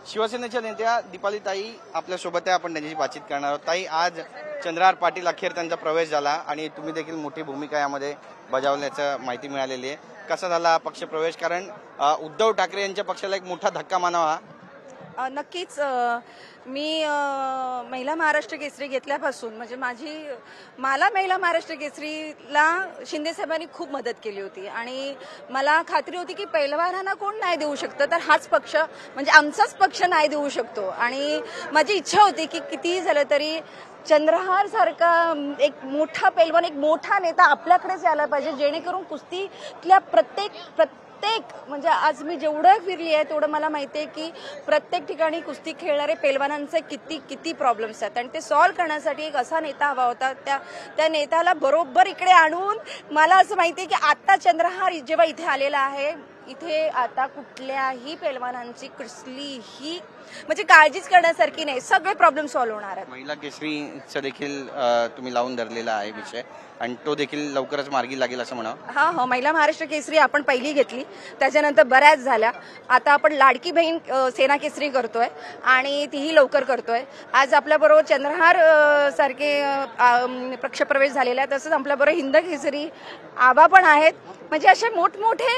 शिवसेनेच्या नेत्या दीपालीताई आपल्यासोबत आहे, आपण त्यांच्याशी बातचीत करणार आहोत। ताई, आज चंद्रहार पाटील अखेर त्यांचा प्रवेश झाला आणि तुम्ही देखील मोठी भूमिका यामध्ये बजावल्याचं माहिती मिळालेली आहे। कसा झाला पक्ष प्रवेश? कारण उद्धव ठाकरे यांच्या पक्षाला एक मोठा धक्का मानावा। नक्कीच मी महिला महाराष्ट्र केसरी घेतल्यापासून म्हणजे मला महिला महाराष्ट्र केसरीला शिंदे साहेबांनी खूप मदत केली होती आणि मला खात्री होती की पहिलवानांना कोण नाही देऊ शकतं तर हाच पक्ष म्हणजे आमचाच पक्ष नाही देऊ शकतो। आणि माझी इच्छा होती की कितीही झालं तरी चंद्रहार सारखा एक मोठा पैलवान, एक मोठा नेता आपल्याकडेच यायला पाहिजे, जेणेकरून कुस्तीतल्या प्रत्येक म्हणजे आज मी जेवढं फिरली आहे तेवढं मला माहिती आहे की प्रत्येक ठिकाणी कुस्ती खेळणारे पैलवानांचे किती प्रॉब्लेम्स आहेत आणि ते सॉल्व्ह करण्यासाठी एक असा नेता हवा होता। त्या नेत्याला बरोबर इकडे आणून मला असं माहिती आहे की आता चंद्रहार जेव्हा इथे आलेला आहे, इथे आता कुठल्याही पैलवानांची कसलीही म्हणजे काळजीच करण्यासारखी नाही, सगळे प्रॉब्लेम सॉल्व्ह होणार आहेत। महिला केसरीचा देखील तुम्ही लावून धरलेला आहे विषय आणि तो देखील लवकरच मार्गी लागेल असं म्हणा। हा, महिला महाराष्ट्र केसरी आपण पहिली घेतली, त्याच्यानंतर बऱ्याच झाल्या। आता आपण लाडकी बहीण सेना केसरी करतोय आणि तीही लवकर करतोय। आज आपल्याबरोबर चंद्रहार सारखे पक्षप्रवेश झालेला आहे, तसंच आपल्याबरोबर हिंद केसरी आबा पण आहेत। म्हणजे असे मोठमोठे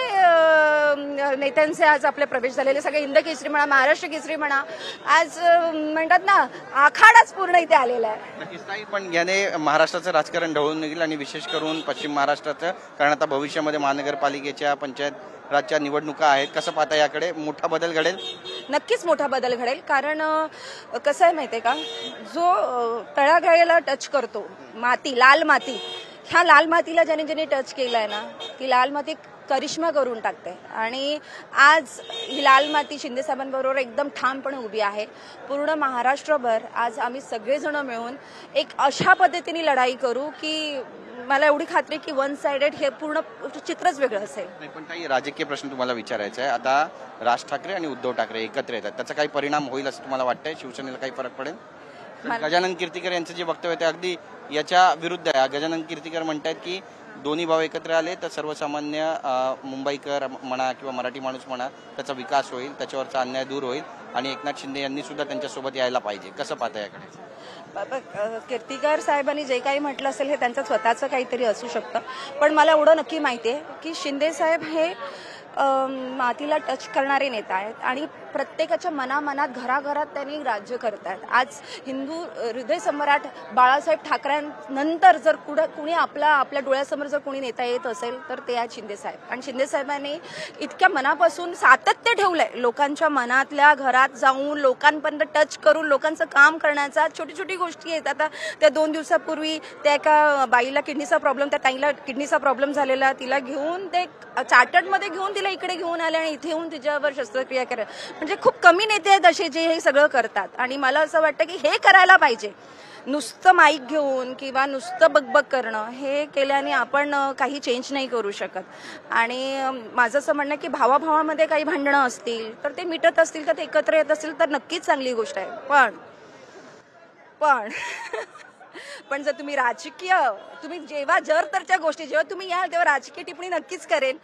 नेत्यांचे आज आपले प्रवेश झालेले, सगळे हिंद केसरी म्हणा, महाराष्ट्र केसरी म्हणा, आज म्हणतात ना आखाडाच पूर्ण इथे आलेला आहे। नक्कीच ताई, पण याने महाराष्ट्राचं राजकारण ढवळून निघेल आणि विशेष करून पश्चिम महाराष्ट्राचं, कारण आता भविष्यामध्ये महानगरपालिकेच्या पंचायत राजच्या निवडणुका आहेत। कसं पाहता याकडे? मोठा बदल घडेल? नक्कीच मोठा बदल घडेल, कारण कसं आहे माहितीये का, जो तळागाळाला टच करतो माती, लाल माती, ह्या लाल मातीला ज्याने टच केलाय ना, ती लाल माती करिश्मा करून टाकते आणि आज ही लाल माती शिंदे साहेबांबरोबर एकदम ठामपणे उभी आहे। पूर्ण महाराष्ट्रभर आज आम्ही सगळेजण मिळून एक अशा पद्धतीने लढाई करू की मला एवढी खात्री की वन साइडेड हे पूर्ण चित्रच वेगळं असेल। नाही, पण काही राजकीय प्रश्न तुम्हाला विचारायचा आहे। आता राज ठाकरे आणि उद्धव ठाकरे एकत्र येतात, त्याचा काही परिणाम होईल असं तुम्हाला वाटतंय? शिवसेनेला काही फरक पडेल? गजानन कीर्तिकर यांचं जे वक्तव्य ते अगदी याच्या विरुद्ध आहे। गजानन कीर्तिकर म्हणतात की दोन्ही भाव एकत्र आले तर सर्वसामान्य मुंबईकर म्हणा किंवा मराठी माणूस म्हणा त्याचा विकास होईल, त्याच्यावरचा अन्याय दूर होईल आणि एकनाथ शिंदे यांनी सुद्धा त्यांच्यासोबत यायला पाहिजे। कसं पाहता याकडे? कीर्तिकर साहेबांनी जे काही म्हटलं असेल हे त्यांचं स्वतःचं काहीतरी असू शकतं, पण मला एवढं नक्की माहिती आहे की शिंदे साहेब हे मातीला टच करणारे नेता आहेत आणि प्रत्येकाच्या मनामनात घराघरात त्यांनी राज्य करत आहेत। आज हिंदू हृदय सम्राट बाळासाहेब ठाकरेंनंतर जर कुणी आपल्या डोळ्यासमोर जर कोणी नेता येत असेल तर ते आहेत शिंदे साहेब। आणि शिंदे साहेबांनी इतक्या मनापासून सातत्य ठेवलंय लोकांच्या मनातल्या घरात जाऊन लोकांपर्यंत टच करून लोकांचं काम करण्याचा। छोटी गोष्टी आहेत। आता त्या 2 दिवसापूर्वी त्या एका बाईला किडनीचा प्रॉब्लेम, त्या ताईला किडनीचा प्रॉब्लेम झालेला, तिला घेऊन ते चार्टर्डमध्ये घेऊन तिला इकडे घेऊन आले आणि इथे येऊन तिच्यावर शस्त्रक्रिया करा। म्हणजे खूप कमी नेते आहेत असे जे हे सगळं करतात आणि मला असं वाटतं की हे करायला पाहिजे। नुसतं माईक घेऊन किंवा नुसतं बकबक करणं हे केल्याने आपण काही चेंज नाही करू शकत। आणि माझं असं म्हणणं की भावाभावामध्ये काही भांडणं असतील तर ते मिटत असतील, तर ते एकत्र येत असतील तर नक्कीच चांगली गोष्ट आहे। पण जर तुम्ही राजकीय जर गोष्टी जेव्हा तुम्ही याल तेव्हा राजकीय टिप्पणी नक्कीच करेन,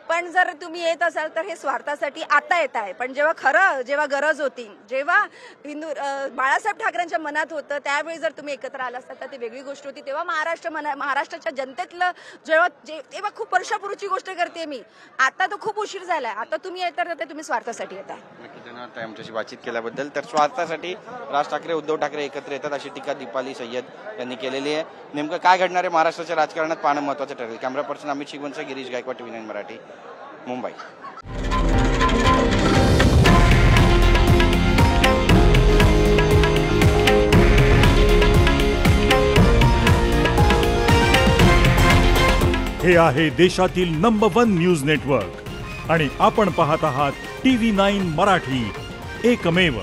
पण जर तुम्ही येत असाल तर हे स्वार्थासाठी आता येत आहे। पण जेव्हा गरज होती, जेव्हा बाळासाहेब ठाकरेंच्या मनात होतं त्यावेळी जर तुम्ही एकत्र आला असता तर ती वेगळी गोष्ट होती। तेव्हा महाराष्ट्राच्या जनतेतलं तेव्हा खूप वर्षापूर्वीची गोष्ट करते मी, आता तो खूप उशीर झालाय। आता तुम्ही येतात तर तुम्ही स्वार्थासाठी येताय। नक्की धन्यवाद आमच्याशी बातचीत केल्याबद्दल। तर स्वार्थासाठी राज ठाकरे उद्धव ठाकरे एकत्र येतात अशी टीका दीपाली सय्यद यांनी केलेली आहे। नेमकं काय घडणार आहे महाराष्ट्राच्या राजकारणात पाहणं महत्त्वाचं ठरेल। Camera person Amit Shigwant, Girish Gaikwad, TV9 Marathi, Mumbai. हे आहे देशातील नंबर 1 न्यूज नेटवर्क आणि आपण पाहत आहात TV9 मराठी, एकमेव।